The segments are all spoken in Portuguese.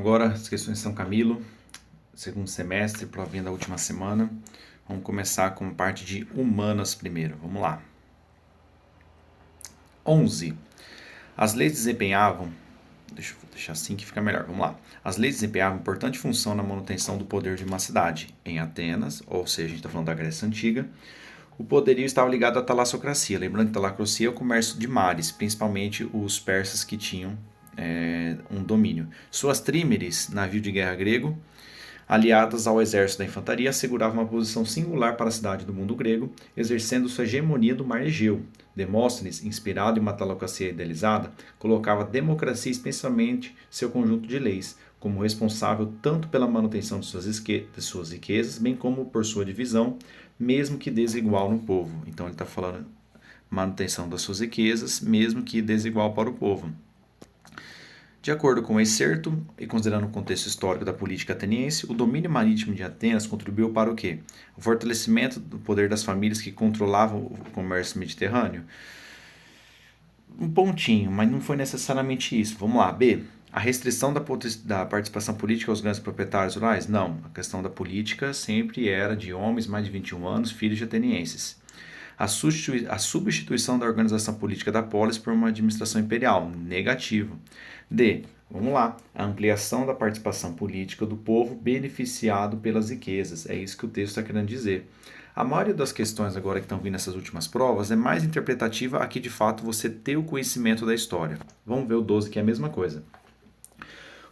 agora as questões de São Camilo, segundo semestre, provinha da última semana. Vamos começar com parte de humanas primeiro. Vamos lá. 11. As leis desempenhavam... Deixa eu deixar assim que fica melhor. Vamos lá. As leis desempenhavam importante função na manutenção do poder de uma cidade. Em Atenas, ou seja, a gente está falando da Grécia Antiga, o poderio estava ligado à talassocracia. Lembrando que talassocracia é o comércio de mares, principalmente os persas que tinham um domínio. Suas trímeres, navio de guerra grego, aliadas ao exército da infantaria, asseguravam uma posição singular para a cidade do mundo grego, exercendo sua hegemonia do mar Egeu. Demóstenes, inspirado em uma talocracia idealizada, colocava a democracia, especialmente seu conjunto de leis, como responsável tanto pela manutenção de suas riquezas, bem como por sua divisão, mesmo que desigual no povo. Então ele está falando manutenção das suas riquezas, mesmo que desigual para o povo. De acordo com o excerto, e considerando o contexto histórico da política ateniense, o domínio marítimo de Atenas contribuiu para o quê? O fortalecimento do poder das famílias que controlavam o comércio mediterrâneo? Um pontinho, mas não foi necessariamente isso. Vamos lá. B. A restrição da participação política aos grandes proprietários rurais? Não. A questão da política sempre era de homens mais de 21 anos, filhos de atenienses. A substituição da organização política da polis por uma administração imperial? Negativo. D. Vamos lá. A ampliação da participação política do povo beneficiado pelas riquezas. É isso que o texto está querendo dizer. A maioria das questões agora que estão vindo nessas últimas provas é mais interpretativa a que de fato você ter o conhecimento da história. Vamos ver o 12, que é a mesma coisa.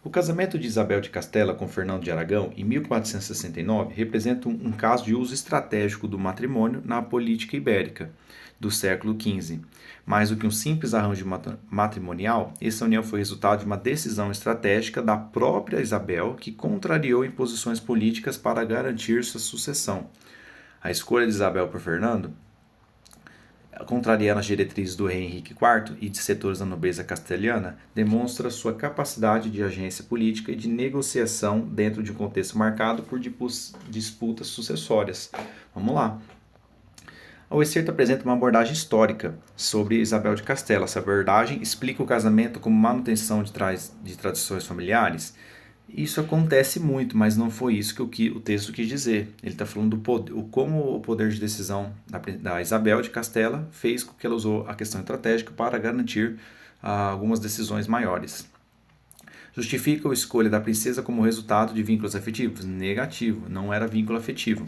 O casamento de Isabel de Castela com Fernando de Aragão, em 1469, representa um caso de uso estratégico do matrimônio na política ibérica do século XV. Mais do que um simples arranjo matrimonial, essa união foi resultado de uma decisão estratégica da própria Isabel, que contrariou imposições políticas para garantir sua sucessão. A escolha de Isabel por Fernando, contrariando as diretrizes do rei Henrique IV e de setores da nobreza castelhana, demonstra sua capacidade de agência política e de negociação dentro de um contexto marcado por disputas sucessórias. Vamos lá. O excerto apresenta uma abordagem histórica sobre Isabel de Castela. Essa abordagem explica o casamento como manutenção de tradições familiares. Isso acontece muito, mas não foi isso que o texto quis dizer. Ele está falando do poder, como o poder de decisão da Isabel de Castela fez com que ela usou a questão estratégica para garantir algumas decisões maiores. Justifica a escolha da princesa como resultado de vínculos afetivos? Negativo, não era vínculo afetivo.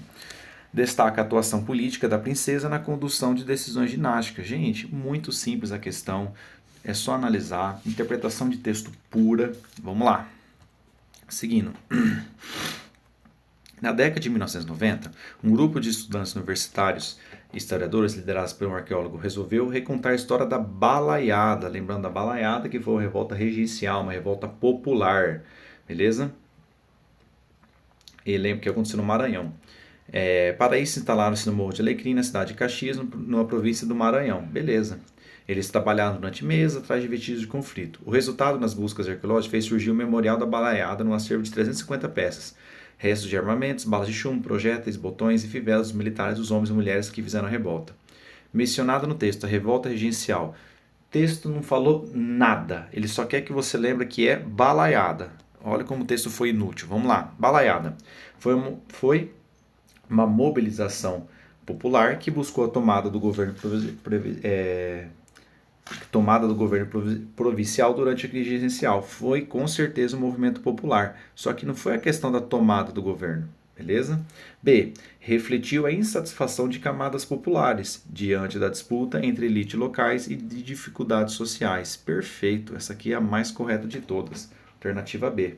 Destaca a atuação política da princesa na condução de decisões dinásticas. Gente, muito simples a questão, é só analisar. Interpretação de texto pura. Vamos lá. Seguindo. Na década de 1990, um grupo de estudantes universitários e historiadores liderados por um arqueólogo resolveu recontar a história da Balaiada. Lembrando da Balaiada, que foi uma revolta regencial, uma revolta popular. Beleza? E lembra que aconteceu no Maranhão. Para isso, instalaram-se no Morro de Alecrim, na cidade de Caxias, numa província do Maranhão. Beleza. Eles trabalharam durante meses atrás de vestígios de conflito. O resultado nas buscas arqueológicas fez surgir o Memorial da Balaiada, num acervo de 350 peças. Restos de armamentos, balas de chumbo, projéteis, botões e fivelas dos militares, dos homens e mulheres que fizeram a revolta. Mencionado no texto, a revolta regencial. O texto não falou nada. Ele só quer que você lembre que é balaiada. Olha como o texto foi inútil. Vamos lá. Balaiada. Foi uma mobilização popular que buscou a tomada do governo provincial durante a crise regencial. Foi com certeza um movimento popular, só que não foi a questão da tomada do governo, beleza? B. Refletiu a insatisfação de camadas populares diante da disputa entre elites locais e de dificuldades sociais. Perfeito, essa aqui é a mais correta de todas. Alternativa B.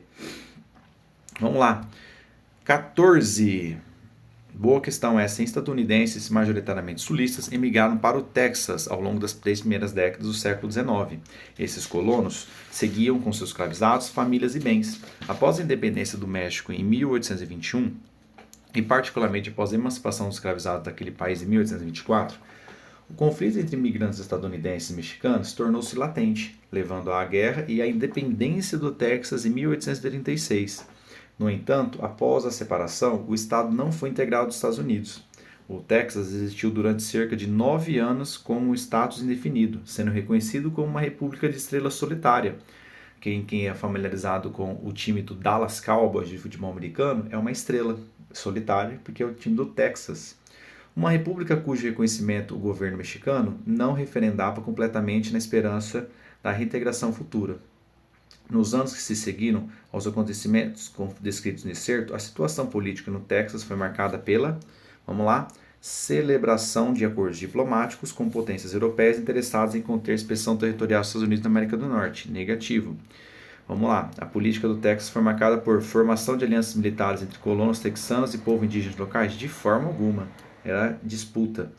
Vamos lá. 14. Boa questão essa. Estadunidenses, majoritariamente sulistas, emigraram para o Texas ao longo das 3 primeiras décadas do século XIX. Esses colonos seguiam com seus escravizados, famílias e bens. Após a independência do México em 1821, e particularmente após a emancipação dos escravizados daquele país em 1824, o conflito entre imigrantes estadunidenses e mexicanos tornou-se latente, levando à guerra e à independência do Texas em 1836. No entanto, após a separação, o estado não foi integrado aos Estados Unidos. O Texas existiu durante cerca de 9 anos com um status indefinido, sendo reconhecido como uma república de estrela solitária, quem é familiarizado com o time do Dallas Cowboys de futebol americano, é uma estrela solitária, porque é o time do Texas. Uma república cujo reconhecimento o governo mexicano não referendava completamente na esperança da reintegração futura. Nos anos que se seguiram aos acontecimentos descritos nesse excerto, a situação política no Texas foi marcada pela, vamos lá, celebração de acordos diplomáticos com potências europeias interessadas em conter a expansão territorial dos Estados Unidos da América do Norte. Negativo. Vamos lá. A política do Texas foi marcada por formação de alianças militares entre colonos texanos e povo indígena locais? De forma alguma. Era disputa.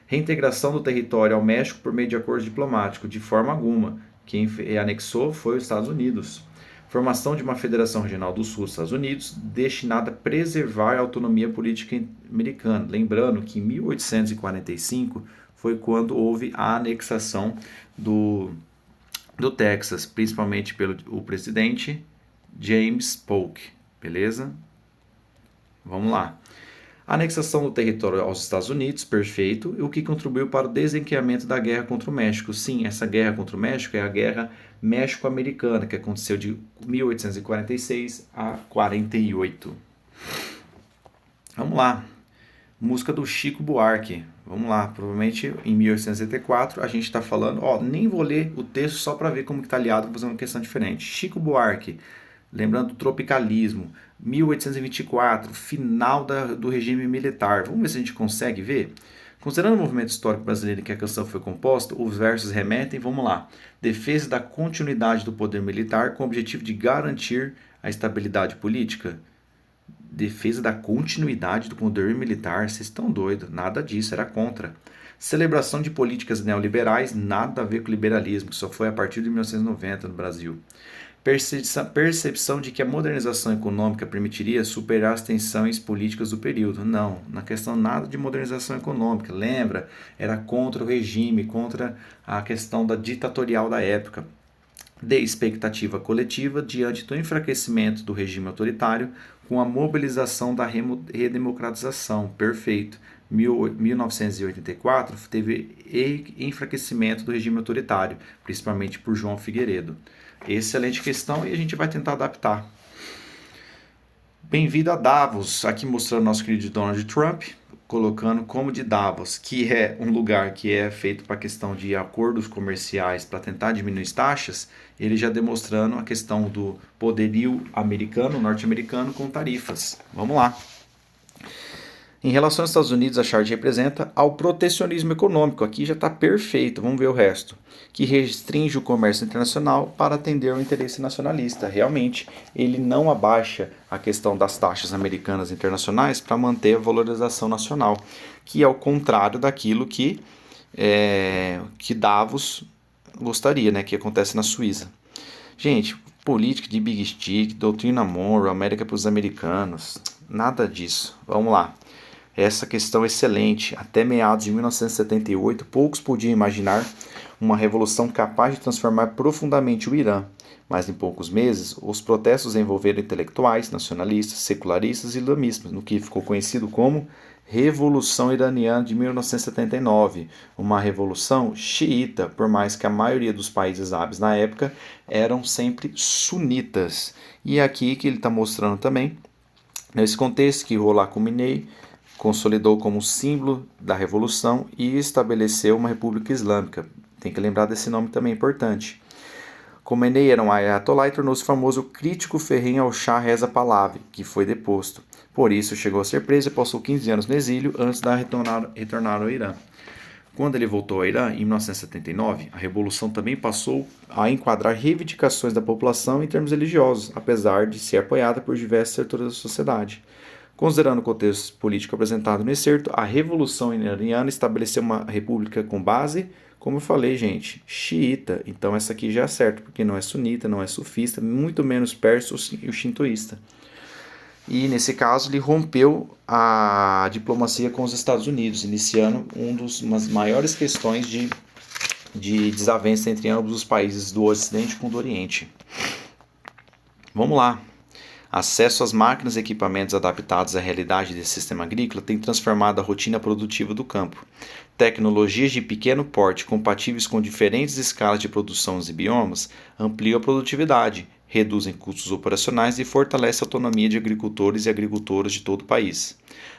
Reintegração do território ao México por meio de acordos diplomáticos? De forma alguma. Quem anexou foi os Estados Unidos. Formação de uma federação regional do sul dos Estados Unidos destinada a preservar a autonomia política americana. Lembrando que em 1845 foi quando houve a anexação do Texas, principalmente pelo o presidente James Polk. Beleza? Vamos lá. A anexação do território aos Estados Unidos, perfeito, o que contribuiu para o desencadeamento da guerra contra o México. Sim, essa guerra contra o México é a Guerra México-Americana, que aconteceu de 1846 a 48. Vamos lá. Música do Chico Buarque. Vamos lá, provavelmente em 1864 a gente está falando, nem vou ler o texto só para ver como que está aliado, vou fazer uma questão diferente. Chico Buarque, lembrando do tropicalismo, 1824, final do regime militar. Vamos ver se a gente consegue ver? Considerando o movimento histórico brasileiro em que a canção foi composta, os versos remetem, vamos lá, defesa da continuidade do poder militar com o objetivo de garantir a estabilidade política. Defesa da continuidade do poder militar, vocês estão doidos, nada disso, era contra. Celebração de políticas neoliberais, nada a ver com liberalismo, que só foi a partir de 1990 no Brasil. Percepção de que a modernização econômica permitiria superar as tensões políticas do período. Não, na questão nada de modernização econômica, lembra? Era contra o regime, contra a questão da ditatorial da época. De expectativa coletiva diante do enfraquecimento do regime autoritário com a mobilização da redemocratização. Perfeito. 1984 teve enfraquecimento do regime autoritário, principalmente por João Figueiredo. Excelente questão e a gente vai tentar adaptar. Bem-vindo a Davos, aqui mostrando nosso querido Donald Trump, colocando como de Davos, que é um lugar que é feito para a questão de acordos comerciais para tentar diminuir as taxas, ele já demonstrando a questão do poderio americano, norte-americano, com tarifas. Vamos lá. Em relação aos Estados Unidos, a chart representa ao protecionismo econômico. Aqui já está perfeito, vamos ver o resto. Que restringe o comércio internacional para atender ao interesse nacionalista. Realmente, ele não abaixa a questão das taxas americanas internacionais para manter a valorização nacional, que é o contrário daquilo que Davos gostaria, né, que acontece na Suíça. Gente, política de Big Stick, doutrina Monroe, América para os americanos, nada disso. Vamos lá. Essa questão é excelente. Até meados de 1978, poucos podiam imaginar uma revolução capaz de transformar profundamente o Irã. Mas em poucos meses, os protestos envolveram intelectuais, nacionalistas, secularistas e islamistas, no que ficou conhecido como Revolução Iraniana de 1979, uma revolução xiita, por mais que a maioria dos países árabes na época eram sempre sunitas. E é aqui que ele está mostrando também, nesse contexto, que Rollah Khomeini consolidou como símbolo da revolução e estabeleceu uma república islâmica. Tem que lembrar desse nome também importante. Khomeini era um ayatollah e tornou-se famoso crítico ferrenho ao Shah Reza Pahlavi, que foi deposto. Por isso chegou a ser preso e passou 15 anos no exílio antes de retornar ao Irã. Quando ele voltou ao Irã, em 1979, a revolução também passou a enquadrar reivindicações da população em termos religiosos, apesar de ser apoiada por diversos setores da sociedade. Considerando o contexto político apresentado no excerto, a Revolução Iraniana estabeleceu uma república com base, como eu falei, gente, xiita. Então essa aqui já é certo, porque não é sunita, não é sufista, muito menos persa ou shintoísta. E nesse caso ele rompeu a diplomacia com os Estados Unidos, iniciando uma das maiores questões de desavença entre ambos os países do Ocidente com o do Oriente. Vamos lá. Acesso às máquinas e equipamentos adaptados à realidade desse sistema agrícola tem transformado a rotina produtiva do campo. Tecnologias de pequeno porte compatíveis com diferentes escalas de produção e biomas ampliam a produtividade, reduzem custos operacionais e fortalecem a autonomia de agricultores e agricultoras de todo o país.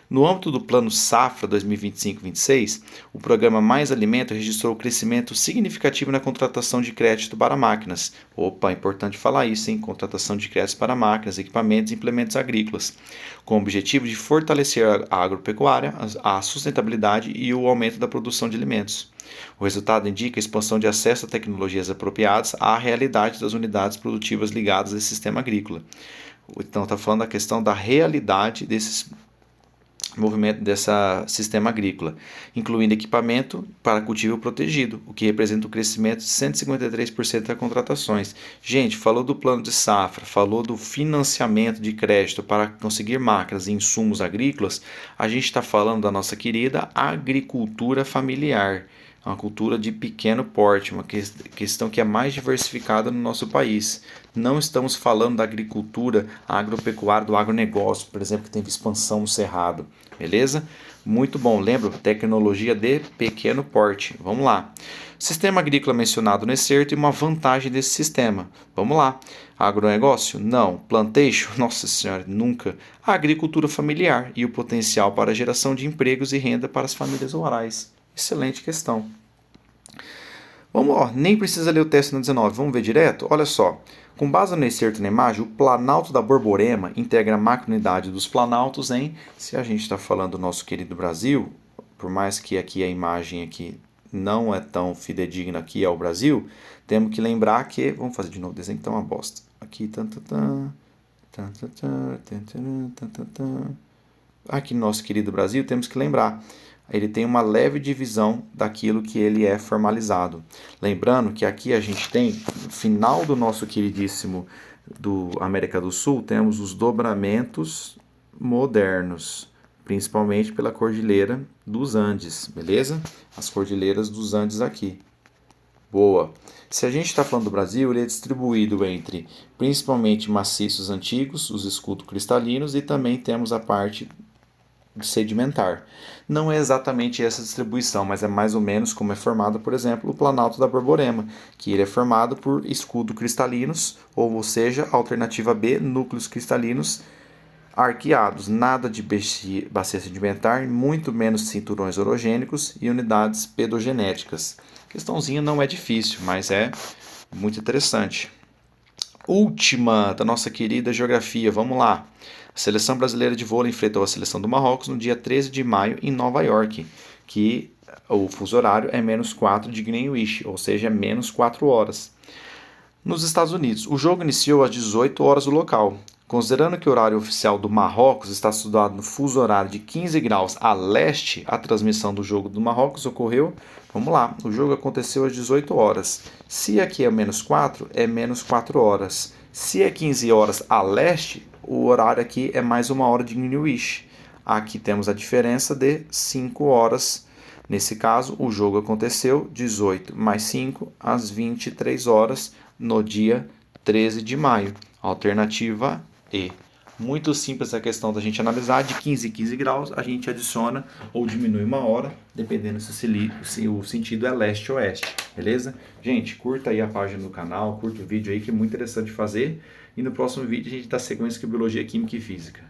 No âmbito do Plano Safra 2025-26, o programa Mais Alimento registrou crescimento significativo na contratação de crédito para máquinas. Opa, importante falar isso, hein? Contratação de créditos para máquinas, equipamentos e implementos agrícolas, com o objetivo de fortalecer a agropecuária, a sustentabilidade e o aumento da produção de alimentos. O resultado indica a expansão de acesso a tecnologias apropriadas à realidade das unidades produtivas ligadas a esse sistema agrícola. Então, está falando da questão da realidade desses movimento desse sistema agrícola, incluindo equipamento para cultivo protegido, o que representa um crescimento de 153% das contratações. Gente, falou do plano de safra, falou do financiamento de crédito para conseguir máquinas e insumos agrícolas, a gente está falando da nossa querida agricultura familiar, uma cultura de pequeno porte, uma questão que é mais diversificada no nosso país. Não estamos falando da agricultura agropecuária, do agronegócio, por exemplo, que teve expansão no Cerrado, beleza? Muito bom, lembra? Tecnologia de pequeno porte. Vamos lá. Sistema agrícola mencionado no excerto e uma vantagem desse sistema. Vamos lá. Agronegócio? Não. Plantation? Nossa senhora, nunca. A agricultura familiar e o potencial para a geração de empregos e renda para as famílias rurais. Excelente questão. Vamos lá, nem precisa ler o teste no 19, vamos ver direto? Olha só, com base no excerto na imagem, o Planalto da Borborema integra a macrounidade dos Planaltos em, se a gente está falando do nosso querido Brasil, por mais que aqui a imagem aqui não é tão fidedigna aqui ao Brasil, temos que lembrar que, vamos fazer de novo o desenho que tá uma bosta. Aqui, aqui no nosso querido Brasil, temos que lembrar, ele tem uma leve divisão daquilo que ele é formalizado. Lembrando que aqui a gente tem, no final do nosso queridíssimo do América do Sul, temos os dobramentos modernos, principalmente pela Cordilheira dos Andes, beleza? As Cordilheiras dos Andes aqui. Boa. Se a gente está falando do Brasil, ele é distribuído entre principalmente maciços antigos, os escudos cristalinos, e também temos a parte sedimentar. Não é exatamente essa distribuição, mas é mais ou menos como é formado, por exemplo, o Planalto da Borborema, que ele é formado por escudos cristalinos, ou seja, alternativa B, núcleos cristalinos arqueados, nada de bacia sedimentar, muito menos cinturões orogênicos e unidades pedogenéticas. A questãozinha não é difícil, mas é muito interessante. Última da nossa querida geografia, vamos lá. A seleção brasileira de vôlei enfrentou a seleção do Marrocos no dia 13 de maio em Nova York, que o fuso horário é -4 de Greenwich, ou seja, é -4 horas. Nos Estados Unidos, o jogo iniciou às 18 horas do local. Considerando que o horário oficial do Marrocos está situado no fuso horário de 15 graus a leste, a transmissão do jogo do Marrocos ocorreu, vamos lá, o jogo aconteceu às 18 horas. Se aqui é -4, é -4 horas. Se é 15 horas a leste, o horário aqui é mais 1 hora de Greenwich. Aqui temos a diferença de 5 horas. Nesse caso, o jogo aconteceu 18 mais 5 às 23 horas no dia 13 de maio. Alternativa E. Muito simples a questão da gente analisar. De 15 em 15 graus, a gente adiciona ou diminui 1 hora, dependendo se o sentido é leste-oeste. Beleza? Gente, curta aí a página do canal, curta o vídeo aí que é muito interessante fazer. E no próximo vídeo a gente dá sequência com Biologia, Química e Física.